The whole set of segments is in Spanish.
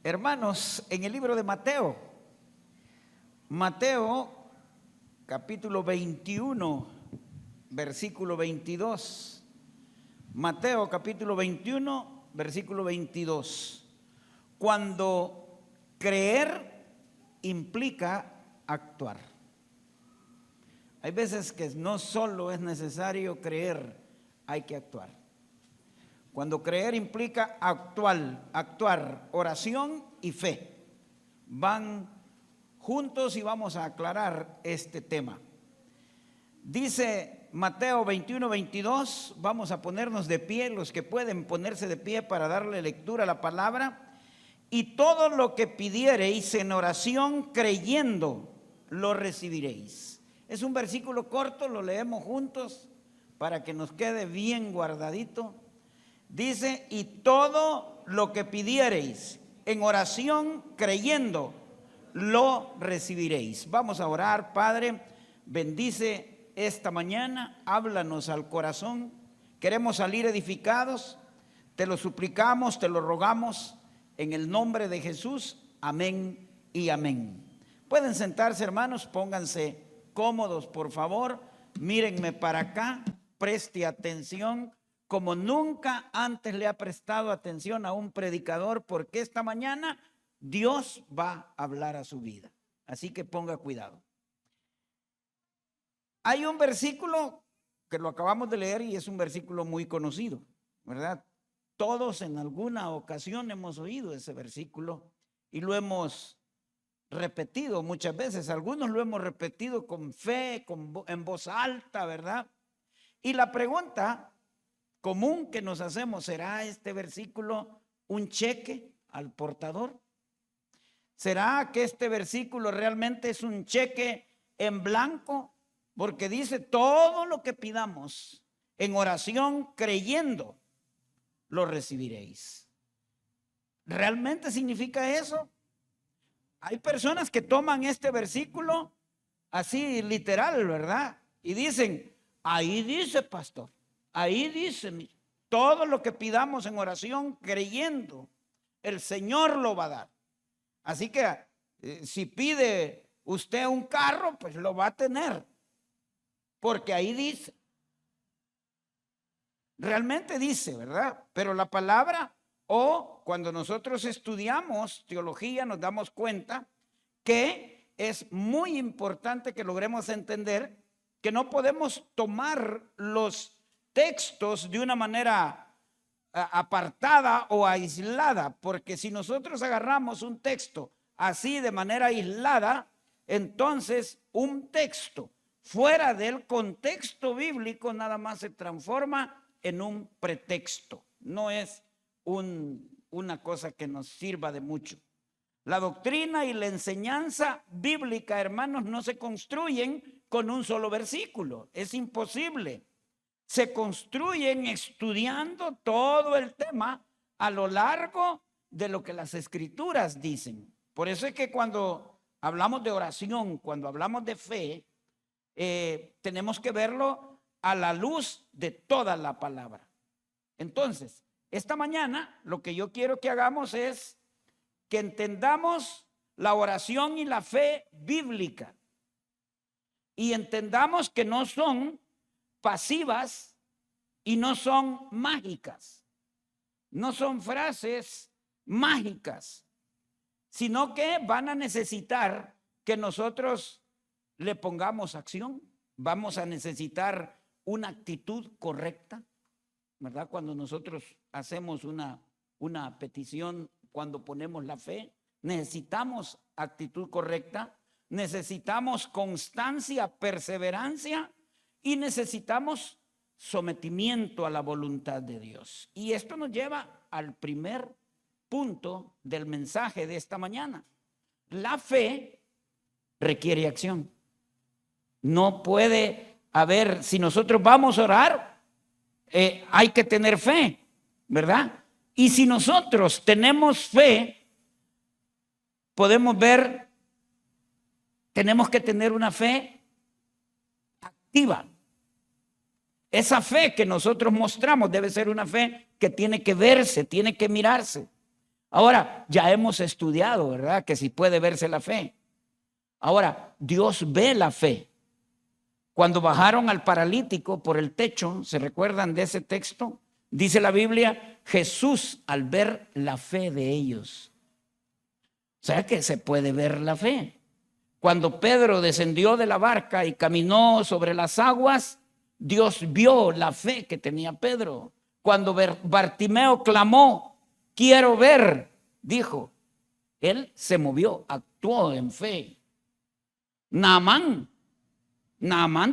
Hermanos, en el libro de Mateo, capítulo 21, versículo 22. Mateo capítulo 21, versículo 22. Cuando creer implica actuar. Hay veces que no solo es necesario creer, hay que actuar. Cuando creer implica actuar, oración y fe. Van juntos y vamos a aclarar este tema. Dice Mateo 21, 22, vamos a ponernos de pie, los que pueden ponerse de pie para darle lectura a la palabra. Y todo lo que pidiereis en oración creyendo, lo recibiréis. Es un versículo corto, lo leemos juntos para que nos quede bien guardadito. Dice, y todo lo que pidiereis en oración creyendo, lo recibiréis. Vamos a orar. Padre, bendice esta mañana, háblanos al corazón. Queremos salir edificados, te lo suplicamos, te lo rogamos en el nombre de Jesús. Amén y amén. Pueden sentarse, hermanos, pónganse cómodos, por favor. Mírenme para acá, preste atención como nunca antes le ha prestado atención a un predicador, porque esta mañana Dios va a hablar a su vida. Así que ponga cuidado. Hay un versículo que lo acabamos de leer y es un versículo muy conocido, ¿verdad? Todos en alguna ocasión hemos oído ese versículo y lo hemos repetido muchas veces. Algunos lo hemos repetido con fe, en voz alta, ¿verdad? Y la pregunta común que nos hacemos, ¿será este versículo un cheque al portador? ¿Será que este versículo realmente es un cheque en blanco? Porque dice, todo lo que pidamos en oración creyendo, lo recibiréis. ¿Realmente significa eso? Hay personas que toman este versículo así literal, ¿verdad? Y dicen, ahí dice, pastor, ahí dice, todo lo que pidamos en oración creyendo, el Señor lo va a dar. Así que si pide usted un carro, pues lo va a tener, porque ahí dice. Realmente dice, ¿verdad? Pero la palabra, cuando nosotros estudiamos teología, nos damos cuenta que es muy importante que logremos entender que no podemos tomar los textos de una manera apartada o aislada, porque si nosotros agarramos un texto así de manera aislada, entonces un texto fuera del contexto bíblico nada más se transforma en un pretexto. No es una cosa que nos sirva de mucho. La doctrina y la enseñanza bíblica, hermanos, no se construyen con un solo versículo. Es imposible. Se construyen estudiando todo el tema a lo largo de lo que las escrituras dicen. Por eso es que cuando hablamos de oración, cuando hablamos de fe, tenemos que verlo a la luz de toda la palabra. Entonces, esta mañana lo que yo quiero que hagamos es que entendamos la oración y la fe bíblica y entendamos que no son pasivas y no son mágicas, no son frases mágicas, sino que van a necesitar que nosotros le pongamos acción. Vamos a necesitar una actitud correcta, ¿verdad? Cuando nosotros hacemos una petición, cuando ponemos la fe, necesitamos actitud correcta, necesitamos constancia, perseverancia y necesitamos sometimiento a la voluntad de Dios. Y esto nos lleva al primer punto del mensaje de esta mañana. La fe requiere acción. No puede haber, si nosotros vamos a orar, hay que tener fe, ¿verdad? Y si nosotros tenemos fe, podemos ver, tenemos que tener una fe activa. Esa fe que nosotros mostramos debe ser una fe que tiene que verse, tiene que mirarse. Ahora, ya hemos estudiado, ¿verdad? Que si puede verse la fe. Ahora, Dios ve la fe. Cuando bajaron al paralítico por el techo, ¿se recuerdan de ese texto? Dice la Biblia, Jesús al ver la fe de ellos. O sea que se puede ver la fe. Cuando Pedro descendió de la barca y caminó sobre las aguas, Dios vio la fe que tenía Pedro. Cuando Bartimeo clamó, quiero ver, dijo, él se movió, actuó en fe. Naamán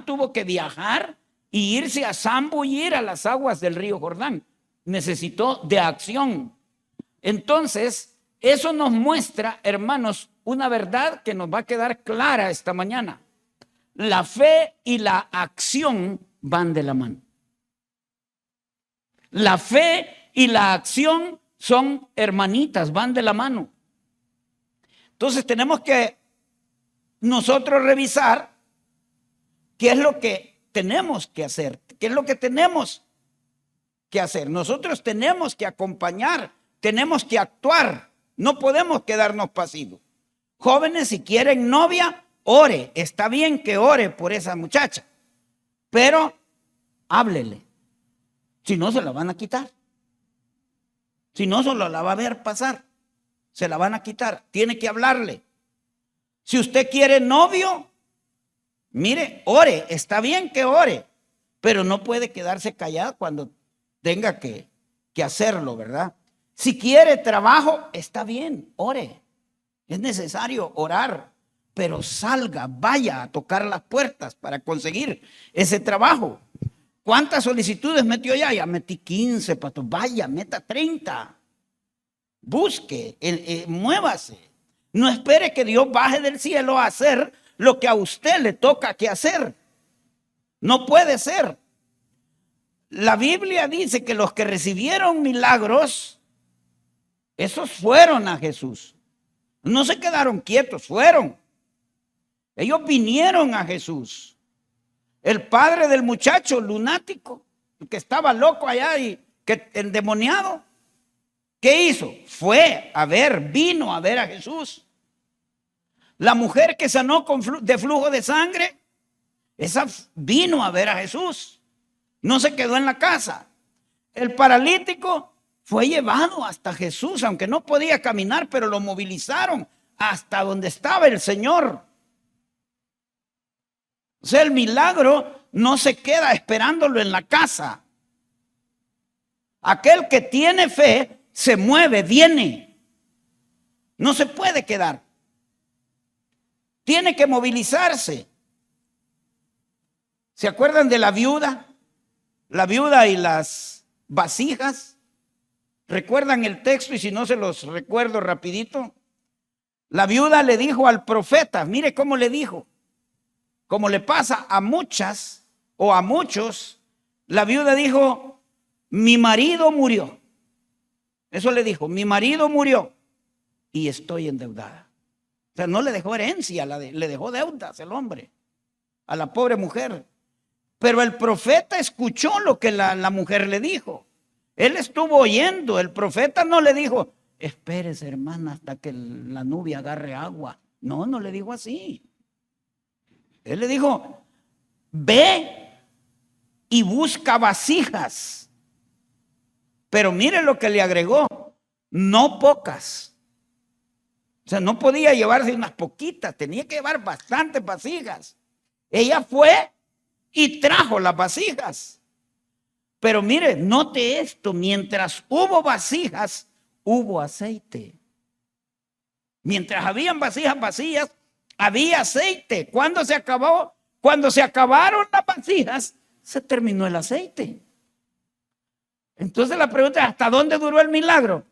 tuvo que viajar y irse a zambullir a las aguas del río Jordán. Necesitó de acción. Entonces, eso nos muestra, hermanos, una verdad que nos va a quedar clara esta mañana. La fe y la acción van de la mano. La fe y la acción son hermanitas, van de la mano. Entonces tenemos que nosotros revisar qué es lo que tenemos que hacer, qué es lo que tenemos que hacer. Nosotros tenemos que acompañar, tenemos que actuar, no podemos quedarnos pasivos. Jóvenes, si quieren novia, ore, está bien que ore por esa muchacha, pero háblele, si no se la van a quitar. Si no, solo la va a ver pasar, se la van a quitar, tiene que hablarle. Si usted quiere novio, mire, ore, está bien que ore, pero no puede quedarse callado cuando tenga que hacerlo, ¿verdad? Si quiere trabajo, está bien, ore. Es necesario orar, pero salga, vaya a tocar las puertas para conseguir ese trabajo. ¿Cuántas solicitudes metió ya? Ya metí 15, pastor. Vaya, meta 30. Busque, muévase. No espere que Dios baje del cielo a hacer lo que a usted le toca que hacer. No puede ser. La Biblia dice que los que recibieron milagros, esos fueron a Jesús. No se quedaron quietos, fueron. Ellos vinieron a Jesús. El padre del muchacho lunático, que estaba loco allá y que endemoniado, ¿qué hizo? Vino a ver a Jesús. La mujer que sanó de flujo de sangre, esa vino a ver a Jesús. No se quedó en la casa. El paralítico fue llevado hasta Jesús, aunque no podía caminar, pero lo movilizaron hasta donde estaba el Señor. O sea, el milagro no se queda esperándolo en la casa. Aquel que tiene fe se mueve, viene. No se puede quedar. Tiene que movilizarse. ¿Se acuerdan de la viuda? La viuda y las vasijas. ¿Recuerdan el texto? Y si no, se los recuerdo rapidito. La viuda le dijo al profeta, mire cómo le dijo. Como le pasa a muchas o a muchos, la viuda dijo, mi marido murió. Eso le dijo, mi marido murió y estoy endeudada. O sea, no le dejó herencia, le dejó deudas el hombre a la pobre mujer. Pero el profeta escuchó lo que la mujer le dijo. Él estuvo oyendo. El profeta no le dijo, espérese, hermana, hasta que la nubia agarre agua. No, no le dijo así. Él le dijo, ve y busca vasijas. Pero mire lo que le agregó, no pocas. O sea, no podía llevarse unas poquitas, tenía que llevar bastantes vasijas. Ella fue y trajo las vasijas. Pero mire, note esto, mientras hubo vasijas, hubo aceite. Mientras habían vasijas vacías, había aceite. ¿Cuándo se acabó? Cuando se acabaron las vasijas, se terminó el aceite. Entonces la pregunta es, ¿hasta dónde duró el milagro?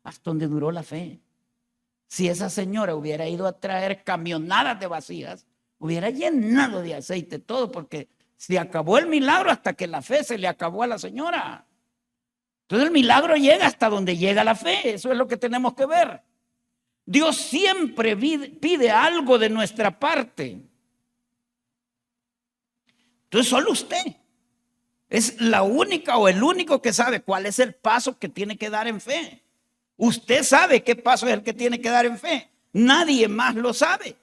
Hasta dónde duró la fe. Si esa señora hubiera ido a traer camionadas de vasijas, hubiera llenado de aceite todo, porque se acabó el milagro hasta que la fe se le acabó a la señora. Entonces el milagro llega hasta donde llega la fe. Eso es lo que tenemos que ver. Dios siempre pide algo de nuestra parte. Entonces solo usted es la única o el único que sabe cuál es el paso que tiene que dar en fe. Usted sabe qué paso es el que tiene que dar en fe. Nadie más lo sabe.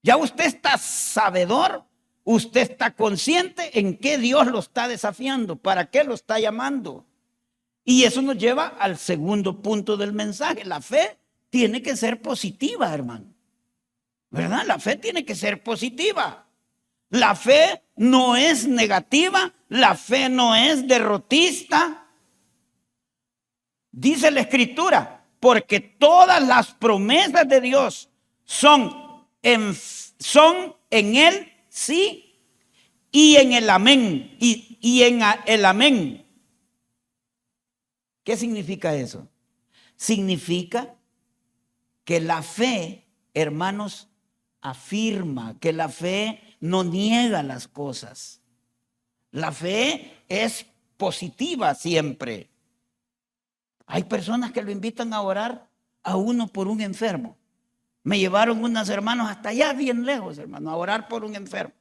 Ya usted está sabedor, usted está consciente en qué Dios lo está desafiando, para qué lo está llamando. Y eso nos lleva al segundo punto del mensaje. La fe tiene que ser positiva, hermano. ¿Verdad? La fe tiene que ser positiva. La fe no es negativa, la fe no es derrotista. Dice la Escritura, porque todas las promesas de Dios son en Él sí y en el amén. Y en el amén. ¿Qué significa eso? Significa que la fe, hermanos, afirma, que la fe no niega las cosas. La fe es positiva siempre. Hay personas que lo invitan a orar a uno por un enfermo. Me llevaron unos hermanos hasta allá bien lejos, hermano, a orar por un enfermo.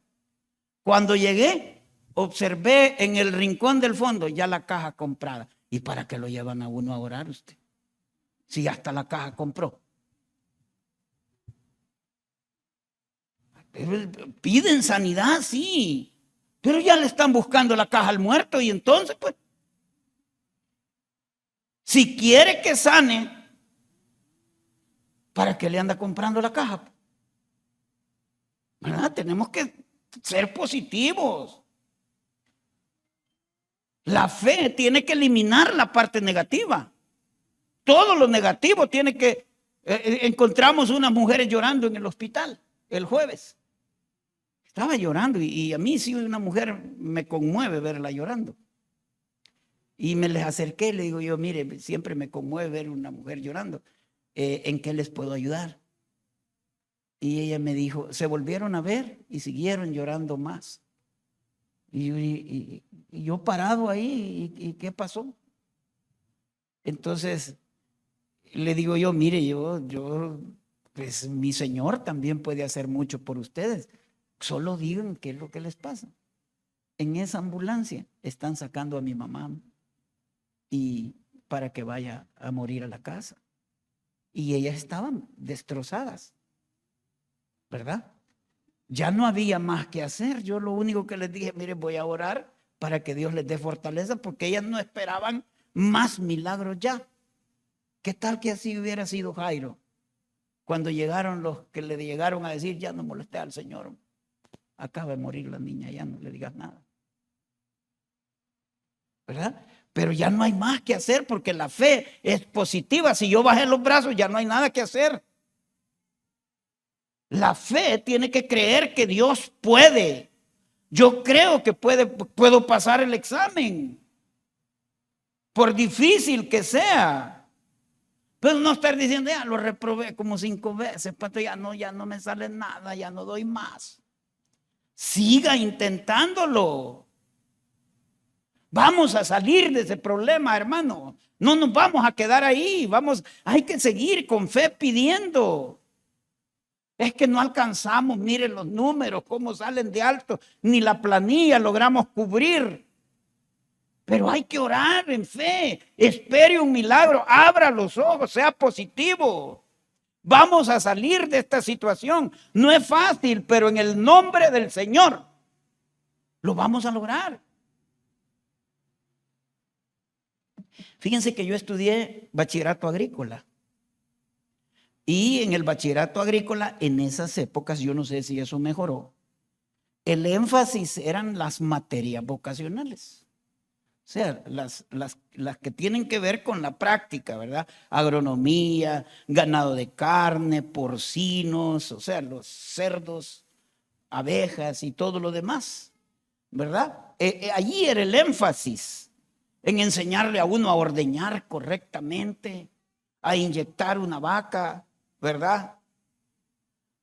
Cuando llegué, observé en el rincón del fondo ya la caja comprada. ¿Y para qué lo llevan a uno a orar usted? Si hasta la caja compró. Piden sanidad, sí, pero ya le están buscando la caja al muerto y entonces pues, si quiere que sane, ¿para qué le anda comprando la caja? ¿Verdad? Tenemos que ser positivos. La fe tiene que eliminar la parte negativa. Todo lo negativo tiene que... encontramos unas mujeres llorando en el hospital el jueves. Estaba llorando y a mí sí una mujer me conmueve verla llorando. Y me les acerqué y le digo yo, mire, siempre me conmueve ver una mujer llorando. ¿En qué les puedo ayudar? Y ella me dijo, se volvieron a ver y siguieron llorando más. Y yo parado ahí, ¿y qué pasó? Entonces le digo yo, mire, pues mi Señor también puede hacer mucho por ustedes. Solo digan qué es lo que les pasa. En esa ambulancia están sacando a mi mamá y para que vaya a morir a la casa. Y ellas estaban destrozadas, ¿verdad? Ya no había más que hacer. Yo lo único que les dije, mire, voy a orar para que Dios les dé fortaleza, porque ellas no esperaban más milagros ya. ¿Qué tal que así hubiera sido Jairo? Cuando llegaron los que le llegaron a decir, ya no molesté al Señor. Acaba de morir la niña, ya no le digas nada. ¿Verdad? Pero ya no hay más que hacer porque la fe es positiva. Si yo bajé los brazos, ya no hay nada que hacer. La fe tiene que creer que Dios puede. Yo creo que puedo pasar el examen, por difícil que sea. Pero no estar diciendo, ya lo reprobé como 5 veces, pato, ya no me sale nada, ya no doy más. Siga intentándolo. Vamos a salir de ese problema, hermano. No nos vamos a quedar ahí. Hay que seguir con fe pidiendo. Es que no alcanzamos, miren los números, cómo salen de alto, ni la planilla logramos cubrir. Pero hay que orar en fe. Espere un milagro, abra los ojos, sea positivo. Vamos a salir de esta situación. No es fácil, pero en el nombre del Señor lo vamos a lograr. Fíjense que yo estudié bachillerato agrícola. Y en el bachillerato agrícola, en esas épocas, yo no sé si eso mejoró, el énfasis eran las materias vocacionales. O sea, las que tienen que ver con la práctica, ¿verdad? Agronomía, ganado de carne, porcinos, o sea, los cerdos, abejas y todo lo demás, ¿verdad? Allí era el énfasis en enseñarle a uno a ordeñar correctamente, a inyectar una vaca, ¿verdad?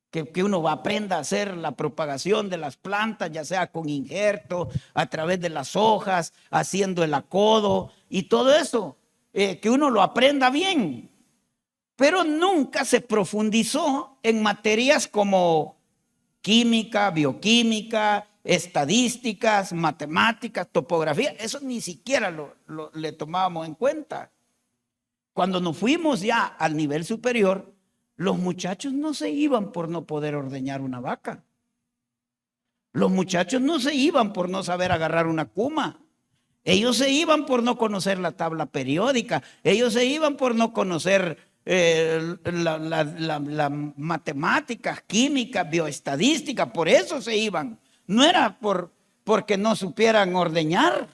Que uno aprenda a hacer la propagación de las plantas, ya sea con injerto, a través de las hojas, haciendo el acodo y todo eso, que uno lo aprenda bien. Pero nunca se profundizó en materias como química, bioquímica, estadísticas, matemáticas, topografía. Eso ni siquiera le tomábamos en cuenta. Cuando nos fuimos ya al nivel superior, los muchachos no se iban por no poder ordeñar una vaca. Los muchachos no se iban por no saber agarrar una cuma. Ellos se iban por no conocer la tabla periódica. Ellos se iban por no conocer las matemáticas, químicas, bioestadística. Por eso se iban. No era porque no supieran ordeñar.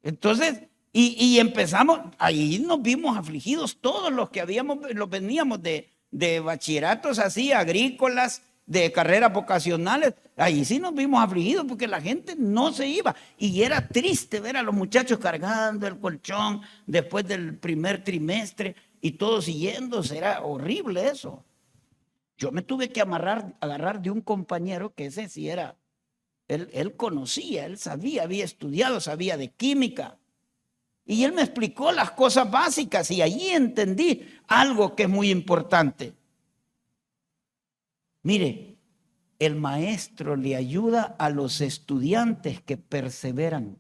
Entonces, y empezamos, ahí nos vimos afligidos todos los que veníamos de bachilleratos así, agrícolas, de carreras vocacionales. Ahí sí nos vimos afligidos porque la gente no se iba. Y era triste ver a los muchachos cargando el colchón después del primer trimestre y todos siguiéndose. Era horrible eso. Yo me tuve que agarrar de un compañero que ese sí era, él conocía, él sabía, había estudiado, sabía de química. Y él me explicó las cosas básicas y allí entendí algo que es muy importante. Mire, el maestro le ayuda a los estudiantes que perseveran.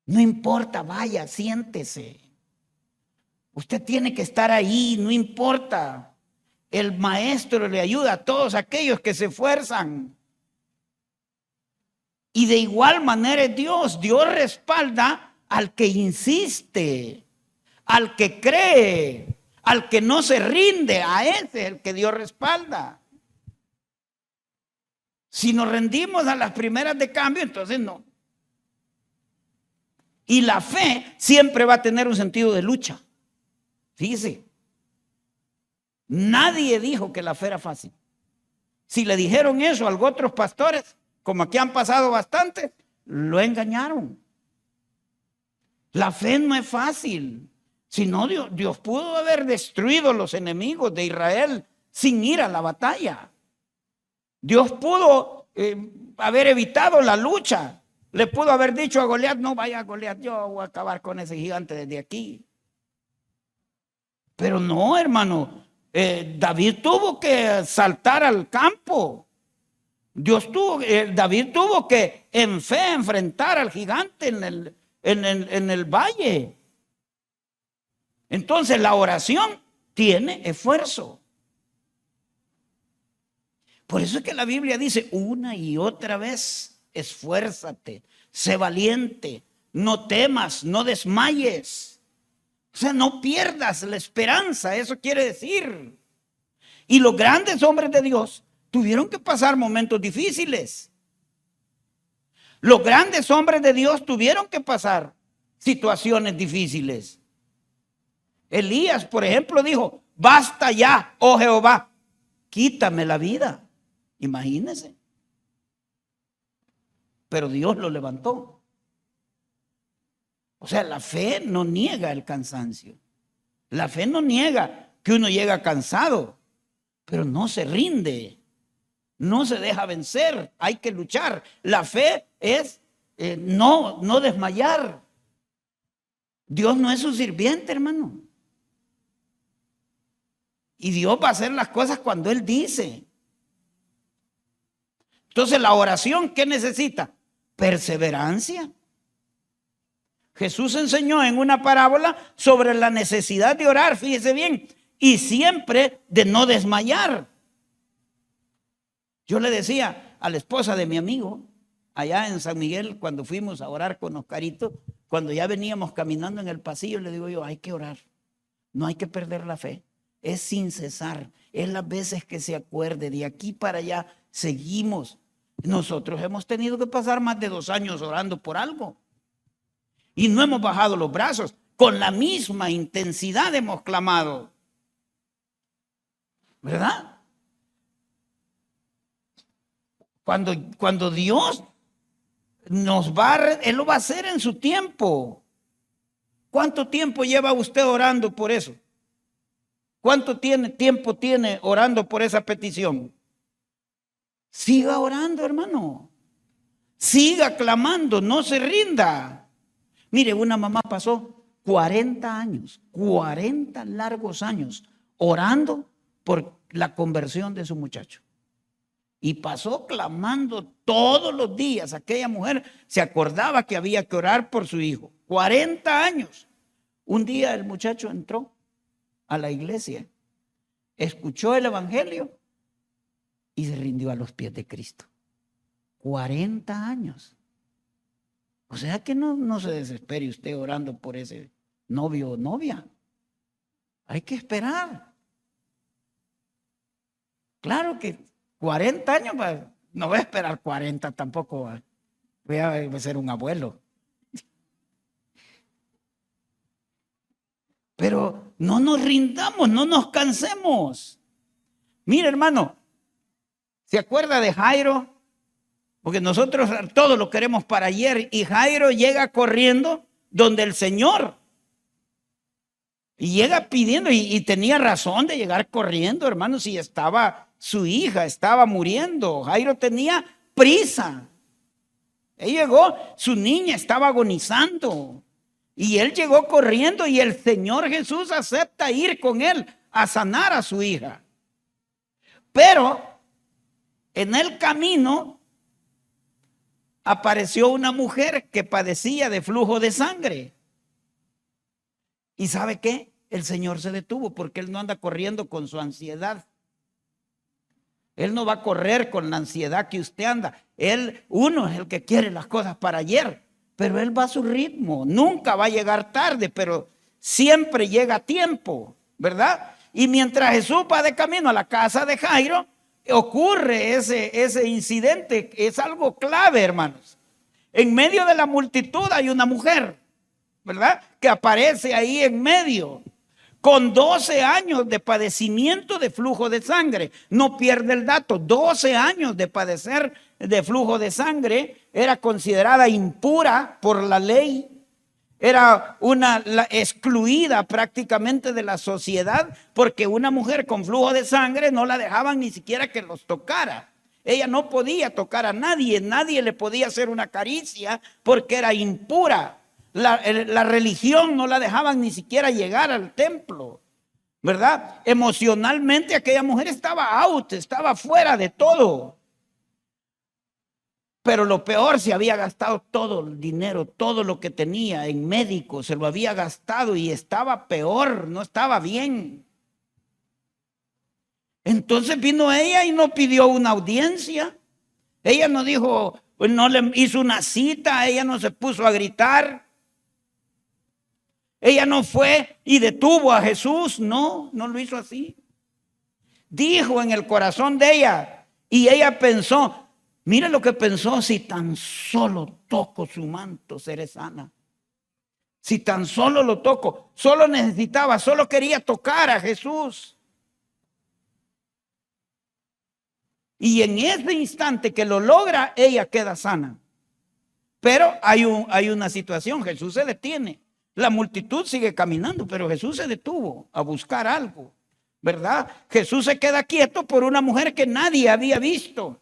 No importa, vaya, siéntese. Usted tiene que estar ahí, no importa. El maestro le ayuda a todos aquellos que se esfuerzan. Y de igual manera es Dios. Dios respalda al que insiste, al que cree, al que no se rinde. A ese es el que Dios respalda. Si nos rendimos a las primeras de cambio, entonces no. Y la fe siempre va a tener un sentido de lucha. Fíjese, nadie dijo que la fe era fácil. Si le dijeron eso a otros pastores, como aquí han pasado bastantes, lo engañaron. La fe no es fácil. Si no, Dios pudo haber destruido los enemigos de Israel sin ir a la batalla. Dios pudo haber evitado la lucha. Le pudo haber dicho a Goliat, no vaya Goliat, yo voy a acabar con ese gigante desde aquí. Pero no, hermano, David tuvo que saltar al campo. David tuvo que en fe enfrentar al gigante en el valle. Entonces la oración tiene esfuerzo. Por eso es que la Biblia dice una y otra vez, esfuérzate, sé valiente, no temas, no desmayes. O sea, no pierdas la esperanza, eso quiere decir. Y los grandes hombres de Dios tuvieron que pasar momentos difíciles. Los grandes hombres de Dios tuvieron que pasar situaciones difíciles. Elías, por ejemplo, dijo, basta ya, oh Jehová, quítame la vida. Imagínense. Pero Dios lo levantó. O sea, la fe no niega el cansancio. La fe no niega que uno llega cansado, pero no se rinde. No se deja vencer, hay que luchar. La fe es no desmayar. Dios no es su sirviente, hermano. Y Dios va a hacer las cosas cuando Él dice. Entonces la oración, ¿qué necesita? Perseverancia. Jesús enseñó en una parábola sobre la necesidad de orar, fíjese bien, y siempre de no desmayar. Yo le decía a la esposa de mi amigo, allá en San Miguel, cuando fuimos a orar con Oscarito, cuando ya veníamos caminando en el pasillo, le digo yo, hay que orar, no hay que perder la fe, es sin cesar, es las veces que se acuerde, de aquí para allá seguimos. Nosotros hemos tenido que pasar más de 2 años orando por algo y no hemos bajado los brazos, con la misma intensidad hemos clamado, ¿verdad? Cuando Dios nos Él lo va a hacer en su tiempo. ¿Cuánto tiempo lleva usted orando por eso? ¿Cuánto tiempo tiene orando por esa petición? Siga orando, hermano. Siga clamando, no se rinda. Mire, una mamá pasó 40 años, 40 largos años orando por la conversión de su muchacho. Y pasó clamando todos los días. Aquella mujer se acordaba que había que orar por su hijo. 40 años. Un día el muchacho entró a la iglesia, escuchó el evangelio y se rindió a los pies de Cristo. 40 años. O sea que no se desespere usted orando por ese novio o novia. Hay que esperar. Claro que 40 años, no voy a esperar 40 tampoco. Voy a ser un abuelo. Pero no nos rindamos, no nos cansemos. Mire, hermano, ¿se acuerda de Jairo? Porque nosotros todo lo queremos para ayer. Y Jairo llega corriendo donde el Señor. Y llega pidiendo, y tenía razón de llegar corriendo, hermano, si estaba su hija, estaba muriendo. Jairo tenía prisa. Él llegó, su niña estaba agonizando. Y él llegó corriendo y el Señor Jesús acepta ir con él a sanar a su hija. Pero en el camino apareció una mujer que padecía de flujo de sangre. ¿Y sabe qué? El Señor se detuvo porque él no anda corriendo con su ansiedad. Él no va a correr con la ansiedad que usted anda. Uno es el que quiere las cosas para ayer, pero él va a su ritmo. Nunca va a llegar tarde, pero siempre llega a tiempo, ¿verdad? Y mientras Jesús va de camino a la casa de Jairo, ocurre ese incidente. Es algo clave, hermanos. En medio de la multitud hay una mujer, ¿verdad? Que aparece ahí en medio, con 12 años de padecimiento de flujo de sangre. No pierde el dato, 12 años de padecer de flujo de sangre. Era considerada impura por la ley. Era excluida prácticamente de la sociedad, porque una mujer con flujo de sangre no la dejaban ni siquiera que los tocara. Ella no podía tocar a nadie, nadie le podía hacer una caricia porque era impura. La religión no la dejaban ni siquiera llegar al templo, ¿verdad? Emocionalmente aquella mujer estaba out, estaba fuera de todo. Pero lo peor, se había gastado todo el dinero, todo lo que tenía en médicos, se lo había gastado y estaba peor, no estaba bien. Entonces vino ella y no pidió una audiencia. Ella no dijo, no le hizo una cita, ella no se puso a gritar. Ella no fue y detuvo a Jesús, no lo hizo así. Dijo en el corazón de ella, y ella pensó, mira lo que pensó: si tan solo toco su manto, seré sana. Si tan solo lo toco, solo quería tocar a Jesús. Y en ese instante que lo logra, ella queda sana. Pero hay una situación, Jesús se detiene. La multitud sigue caminando, pero Jesús se detuvo a buscar algo, ¿verdad? Jesús se queda quieto por una mujer que nadie había visto.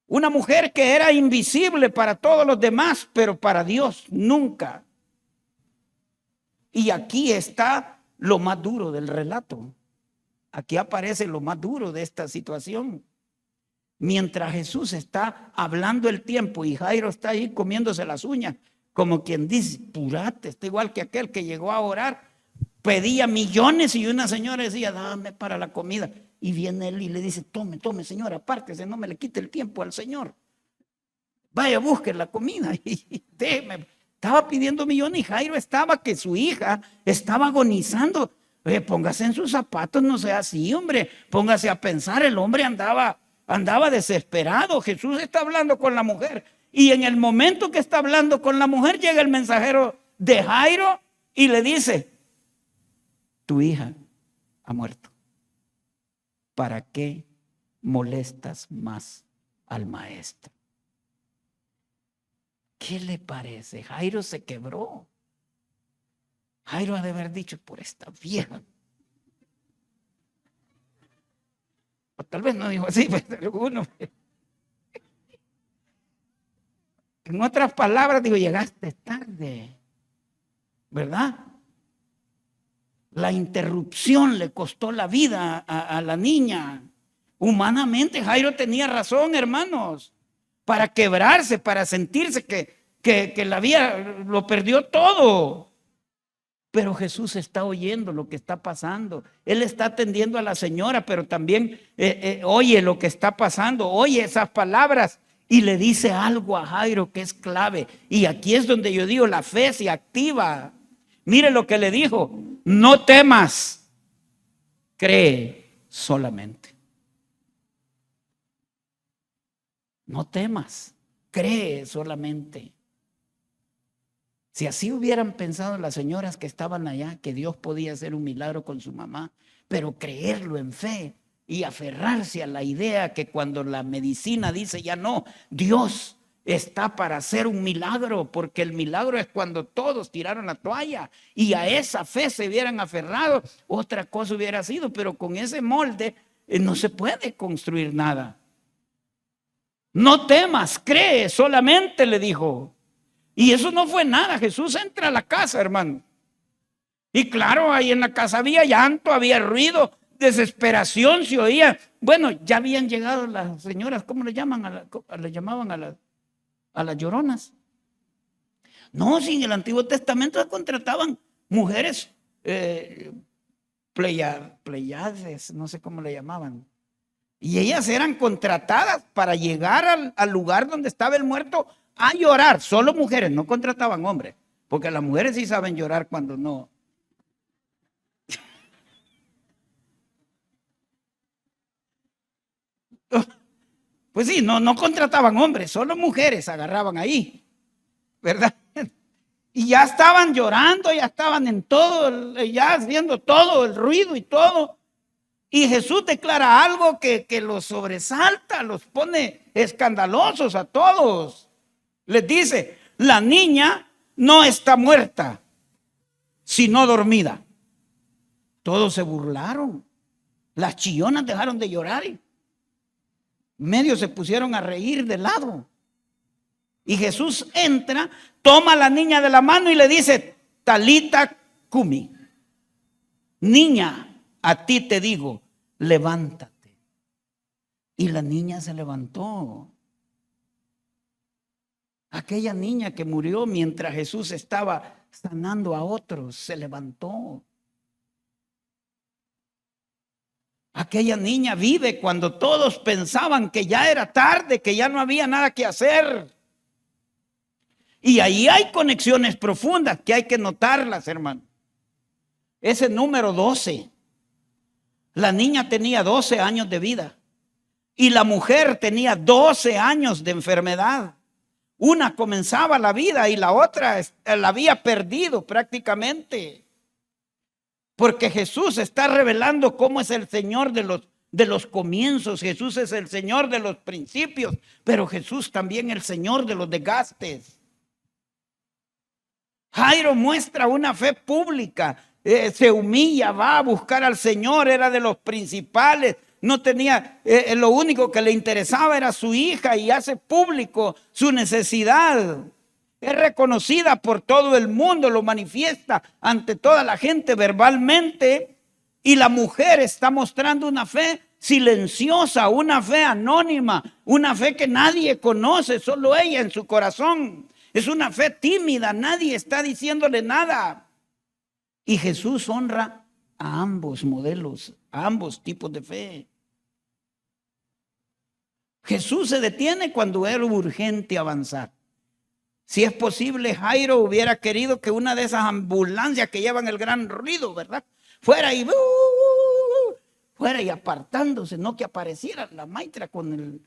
Una mujer que era invisible para todos los demás, pero para Dios nunca. Y aquí está lo más duro del relato. Aquí aparece lo más duro de esta situación. Mientras Jesús está hablando el tiempo y Jairo está ahí comiéndose las uñas, como quien dice, purate, está igual que aquel que llegó a orar, pedía millones y una señora decía, dame para la comida. Y viene él y le dice, tome señora, apártese, no me le quite el tiempo al Señor. Vaya, busque la comida y déjeme. Estaba pidiendo millones y Jairo estaba que su hija estaba agonizando. Oye, póngase en sus zapatos, no sea así, hombre. Póngase a pensar, el hombre andaba desesperado. Jesús está hablando con la mujer. Y en el momento que está hablando con la mujer, llega el mensajero de Jairo y le dice, tu hija ha muerto. ¿Para qué molestas más al maestro? ¿Qué le parece? Jairo se quebró. Jairo ha de haber dicho, por esta vieja. O tal vez no dijo así, pero alguno. En otras palabras, digo, llegaste tarde, ¿verdad? La interrupción le costó la vida a la niña. Humanamente, Jairo tenía razón, hermanos, para quebrarse, para sentirse que que lo perdió todo. Pero Jesús está oyendo lo que está pasando. Él está atendiendo a la señora, pero también oye lo que está pasando, oye esas palabras y le dice algo a Jairo que es clave. Y aquí es donde yo digo, la fe se activa. Mire lo que le dijo: no temas, cree solamente. No temas, cree solamente. Si así hubieran pensado las señoras que estaban allá, que Dios podía hacer un milagro con su mamá, pero creerlo en fe y aferrarse a la idea que cuando la medicina dice ya no, Dios está para hacer un milagro, porque el milagro es cuando todos tiraron la toalla, y a esa fe se hubieran aferrado, otra cosa hubiera sido, pero con ese molde no se puede construir nada. No temas, cree solamente, le dijo. Y eso no fue nada. Jesús entra a la casa, hermano. Y claro, ahí en la casa había llanto, había ruido, desesperación se oía. Bueno, ya habían llegado las señoras, ¿cómo le llaman? Le llamaban a las lloronas. No, si en el Antiguo Testamento contrataban mujeres pleiades, no sé cómo le llamaban. Y ellas eran contratadas para llegar al lugar donde estaba el muerto a llorar. Solo mujeres, no contrataban hombres, porque las mujeres sí saben llorar cuando no. Pues sí, no contrataban hombres, solo mujeres agarraban ahí, ¿verdad? Y ya estaban llorando, ya estaban en todo, ya haciendo todo el ruido y todo. Y Jesús declara algo que los sobresalta, los pone escandalosos a todos. Les dice: la niña no está muerta, sino dormida. Todos se burlaron. Las chillonas dejaron de llorar y medio se pusieron a reír de lado. Y Jesús entra, toma a la niña de la mano y le dice: Talita cumi, niña, a ti te digo, levántate. Y la niña se levantó. Aquella niña que murió mientras Jesús estaba sanando a otros, se levantó. Aquella niña vive cuando todos pensaban que ya era tarde, que ya no había nada que hacer. Y ahí hay conexiones profundas que hay que notarlas, hermano. Ese número 12. La niña tenía 12 años de vida y la mujer tenía 12 años de enfermedad. Una comenzaba la vida y la otra la había perdido prácticamente. Porque Jesús está revelando cómo es el Señor de los comienzos. Jesús es el Señor de los principios, pero Jesús también el Señor de los desgastes. Jairo muestra una fe pública, se humilla, va a buscar al Señor, era de los principales, no tenía, lo único que le interesaba era su hija y hace público su necesidad. Es reconocida por todo el mundo, lo manifiesta ante toda la gente verbalmente, y la mujer está mostrando una fe silenciosa, una fe anónima, una fe que nadie conoce, solo ella en su corazón. Es una fe tímida, nadie está diciéndole nada. Y Jesús honra a ambos modelos, a ambos tipos de fe. Jesús se detiene cuando era urgente avanzar. Si es posible, Jairo hubiera querido que una de esas ambulancias que llevan el gran ruido, ¿verdad?, fuera y apartándose, no que apareciera la maitra con el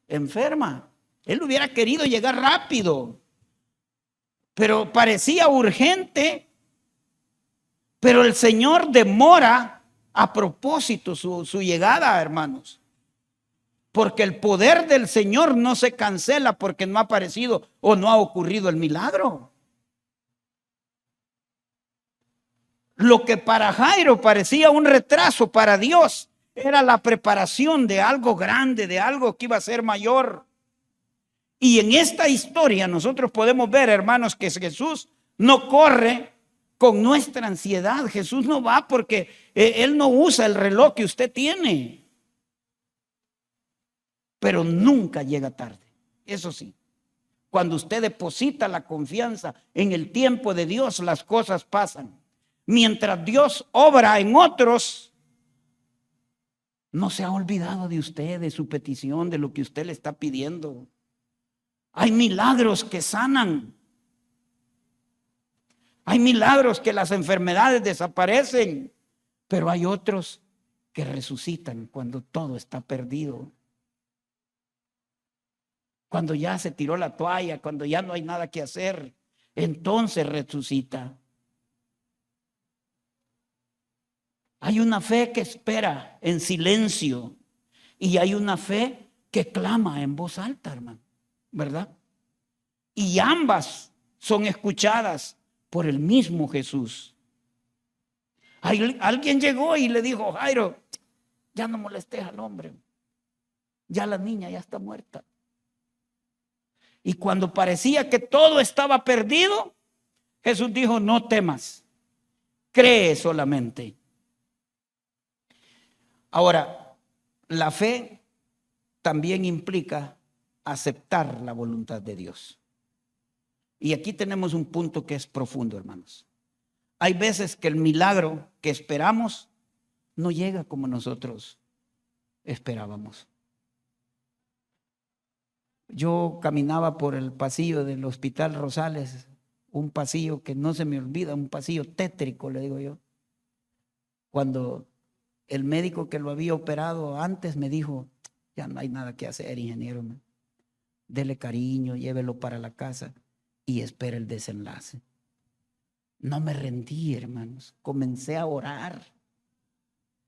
enferma. Él hubiera querido llegar rápido, pero parecía urgente. Pero el Señor demora a propósito su llegada, hermanos. Porque el poder del Señor no se cancela porque no ha aparecido o no ha ocurrido el milagro. Lo que para Jairo parecía un retraso, para Dios era la preparación de algo grande, de algo que iba a ser mayor. Y en esta historia nosotros podemos ver, hermanos, que Jesús no corre con nuestra ansiedad. Jesús no va porque Él no usa el reloj que usted tiene. Pero nunca llega tarde, eso sí. Cuando usted deposita la confianza en el tiempo de Dios, las cosas pasan. Mientras Dios obra en otros, no se ha olvidado de usted, de su petición, de lo que usted le está pidiendo. Hay milagros que sanan. Hay milagros que las enfermedades desaparecen. Pero hay otros que resucitan cuando todo está perdido. Cuando ya se tiró la toalla, cuando ya no hay nada que hacer, entonces resucita. Hay una fe que espera en silencio y hay una fe que clama en voz alta, hermano, ¿verdad? Y ambas son escuchadas por el mismo Jesús. Alguien llegó y le dijo: Jairo, ya no molestes al hombre, ya la niña ya está muerta. Y cuando parecía que todo estaba perdido, Jesús dijo: no temas, cree solamente. Ahora, la fe también implica aceptar la voluntad de Dios. Y aquí tenemos un punto que es profundo, hermanos. Hay veces que el milagro que esperamos no llega como nosotros esperábamos. Yo caminaba por el pasillo del Hospital Rosales, un pasillo que no se me olvida, un pasillo tétrico, le digo yo. Cuando el médico que lo había operado antes me dijo: ya no hay nada que hacer, ingeniero, dele cariño, llévelo para la casa y espera el desenlace. No me rendí, hermanos. Comencé a orar,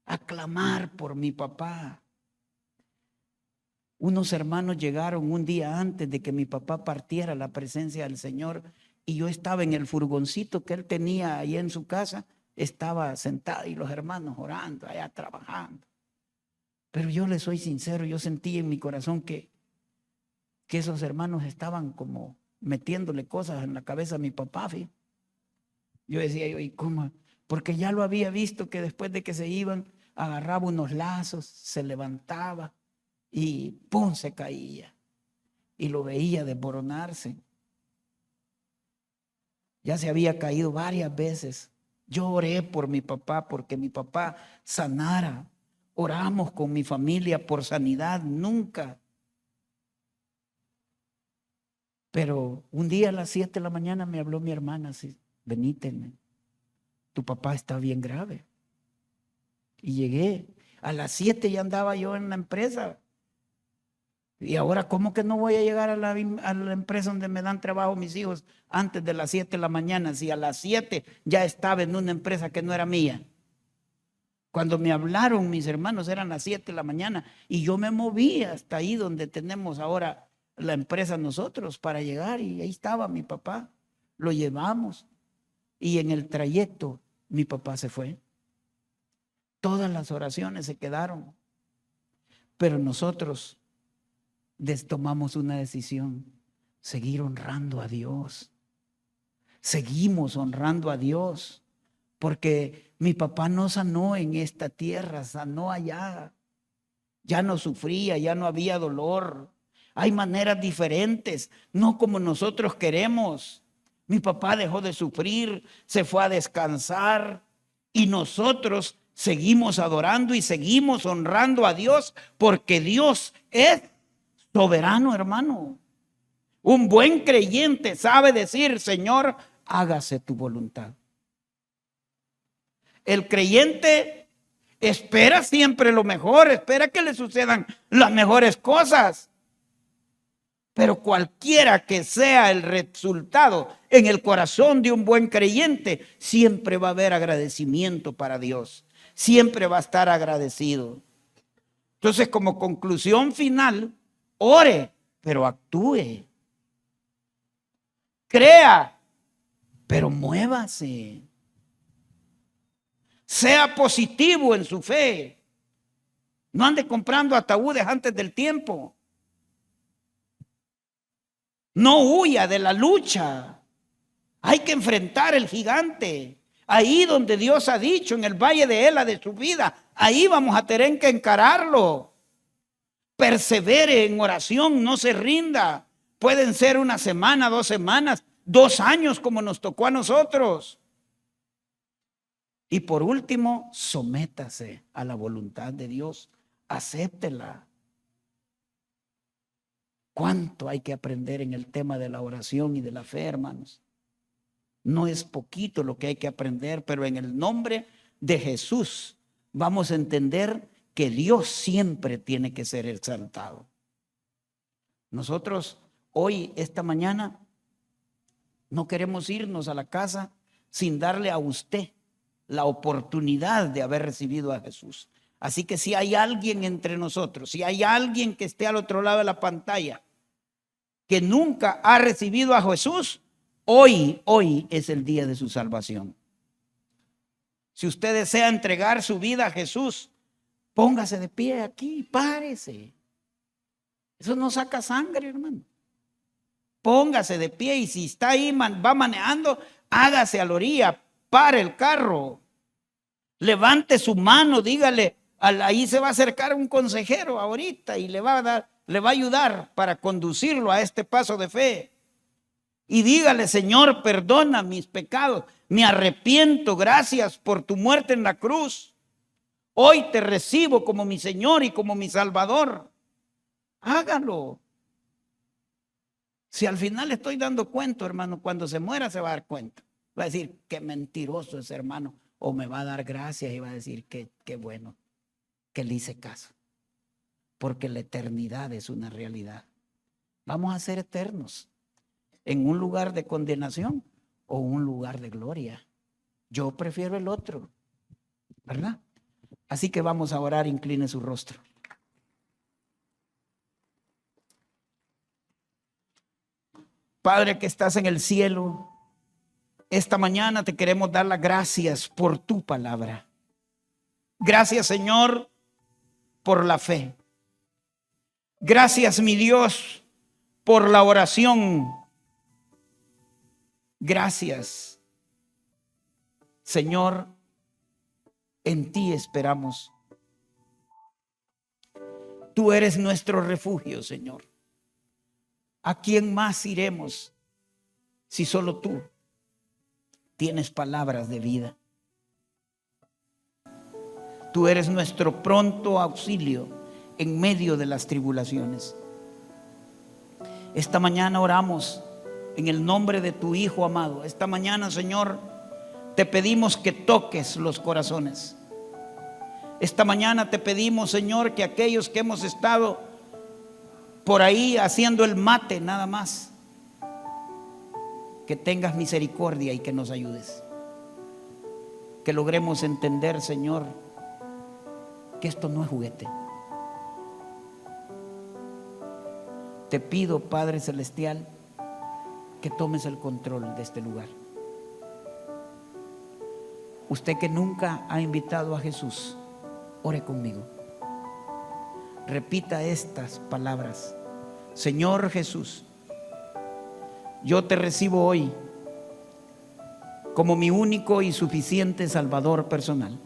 a clamar por mi papá. Unos hermanos llegaron un día antes de que mi papá partiera a la presencia del Señor y yo estaba en el furgoncito que él tenía ahí en su casa, estaba sentado y los hermanos orando, allá trabajando. Pero yo les soy sincero, yo sentí en mi corazón que esos hermanos estaban como metiéndole cosas en la cabeza a mi papá. ¿sí? Yo decía: ¿y cómo? Porque ya lo había visto que después de que se iban, agarraba unos lazos, se levantaba y ¡pum!, se caía. Y lo veía desmoronarse. Ya se había caído varias veces. Yo oré por mi papá, porque mi papá sanara. Oramos con mi familia por sanidad, nunca. Pero un día a las 7 de la mañana me habló mi hermana así: venite, tu papá está bien grave. Y llegué. A las 7 ya andaba yo en la empresa. Y ahora, ¿cómo que no voy a llegar a la empresa donde me dan trabajo mis hijos antes de las 7 de la mañana? Si a las 7 ya estaba en una empresa que no era mía. Cuando me hablaron mis hermanos eran las 7 de la mañana y yo me moví hasta ahí donde tenemos ahora la empresa nosotros para llegar, y ahí estaba mi papá. Lo llevamos y en el trayecto mi papá se fue. Todas las oraciones se quedaron, pero nosotros tomamos una decisión: seguir honrando a Dios. Seguimos honrando a Dios, porque mi papá no sanó en esta tierra, sanó allá. Ya no sufría, ya no había dolor. Hay maneras diferentes, no como nosotros queremos. Mi papá dejó de sufrir, se fue a descansar y nosotros seguimos adorando y seguimos honrando a Dios, porque Dios es soberano, hermano. Un buen creyente sabe decir: Señor, hágase tu voluntad. El creyente espera siempre lo mejor, espera que le sucedan las mejores cosas. Pero cualquiera que sea el resultado en el corazón de un buen creyente, siempre va a haber agradecimiento para Dios. Siempre va a estar agradecido. Entonces, como conclusión final, ore, pero actúe. Crea, pero muévase. Sea positivo en su fe. No ande comprando ataúdes antes del tiempo. No huya de la lucha. Hay que enfrentar el gigante. Ahí donde Dios ha dicho, en el valle de Ela de su vida, ahí vamos a tener que encararlo. Persevere en oración, no se rinda, Pueden ser una semana, 2 semanas, 2 años como nos tocó a nosotros. Y por último, sométase a la voluntad de Dios. Acéptela. ¿Cuánto hay que aprender en el tema de la oración y de la fe, hermanos? No es poquito lo que hay que aprender, pero en el nombre de Jesús vamos a entender que Dios siempre tiene que ser exaltado. Nosotros hoy, esta mañana, no queremos irnos a la casa sin darle a usted la oportunidad de haber recibido a Jesús. Así que si hay alguien entre nosotros, si hay alguien que esté al otro lado de la pantalla que nunca ha recibido a Jesús, hoy es el día de su salvación. Si usted desea entregar su vida a Jesús, póngase de pie aquí, párese. Eso no saca sangre, hermano. Póngase de pie y si está ahí, va manejando, hágase a la orilla, pare el carro, levante su mano, dígale, ahí se va a acercar un consejero ahorita y le va a ayudar para conducirlo a este paso de fe. Y dígale, Señor, perdona mis pecados, me arrepiento, gracias por tu muerte en la cruz. Hoy te recibo como mi Señor y como mi Salvador. Hágalo. Si al final le estoy dando cuenta, hermano, cuando se muera se va a dar cuenta. Va a decir, qué mentiroso ese hermano. O me va a dar gracias y va a decir, qué bueno, que le hice caso. Porque la eternidad es una realidad. Vamos a ser eternos en un lugar de condenación o un lugar de gloria. Yo prefiero el otro, ¿verdad? Así que vamos a orar, incline su rostro. Padre que estás en el cielo, esta mañana te queremos dar las gracias por tu palabra. Gracias, Señor, por la fe. Gracias, mi Dios, por la oración. Gracias, Señor, en ti esperamos. Tú eres nuestro refugio, Señor. ¿A quién más iremos si solo tú tienes palabras de vida? Tú eres nuestro pronto auxilio en medio de las tribulaciones. Esta mañana oramos en el nombre de tu Hijo amado. Esta mañana, Señor, te pedimos que toques los corazones. Esta mañana te pedimos, Señor, que aquellos que hemos estado por ahí haciendo el mate nada más, que tengas misericordia y que nos ayudes. Que logremos entender, Señor, que esto no es juguete. Te pido, Padre Celestial, que tomes el control de este lugar. Usted que nunca ha invitado a Jesús, ore conmigo. Repita estas palabras. Señor Jesús, yo te recibo hoy como mi único y suficiente Salvador personal.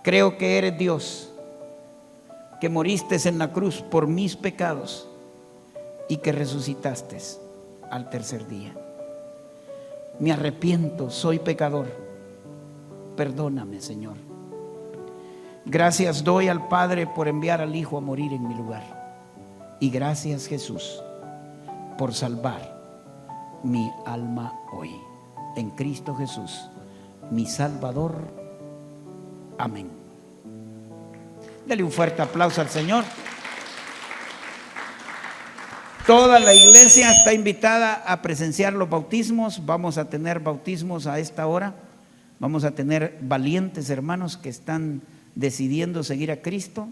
Creo que eres Dios, que moriste en la cruz por mis pecados y que resucitaste al tercer día. Me arrepiento, soy pecador. Perdóname, Señor. Gracias doy al Padre por enviar al Hijo a morir en mi lugar. Y gracias, Jesús, por salvar mi alma hoy. En Cristo Jesús, mi Salvador. Amén. Dale un fuerte aplauso al Señor. Toda la iglesia está invitada a presenciar los bautismos. Vamos a tener bautismos a esta hora. Vamos a tener valientes hermanos que están decidiendo seguir a Cristo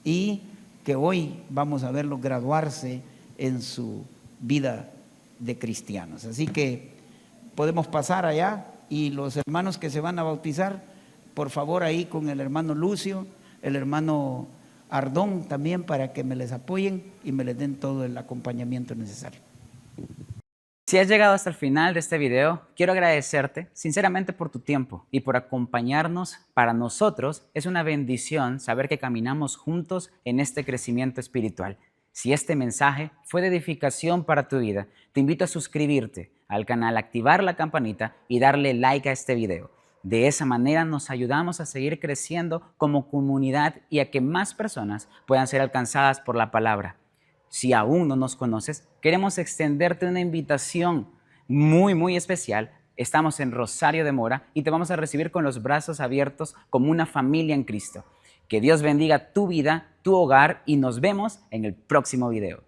y que hoy vamos a verlos graduarse en su vida de cristianos. Así que podemos pasar allá y los hermanos que se van a bautizar, por favor ahí con el hermano Lucio, el hermano Ardón también, para que me les apoyen y me les den todo el acompañamiento necesario. Si has llegado hasta el final de este video, quiero agradecerte sinceramente por tu tiempo y por acompañarnos. Para nosotros es una bendición saber que caminamos juntos en este crecimiento espiritual. Si este mensaje fue de edificación para tu vida, te invito a suscribirte al canal, activar la campanita y darle like a este video. De esa manera nos ayudamos a seguir creciendo como comunidad y a que más personas puedan ser alcanzadas por la palabra. Si aún no nos conoces, queremos extenderte una invitación muy especial. Estamos en Rosario de Mora y te vamos a recibir con los brazos abiertos como una familia en Cristo. Que Dios bendiga tu vida, tu hogar y nos vemos en el próximo video.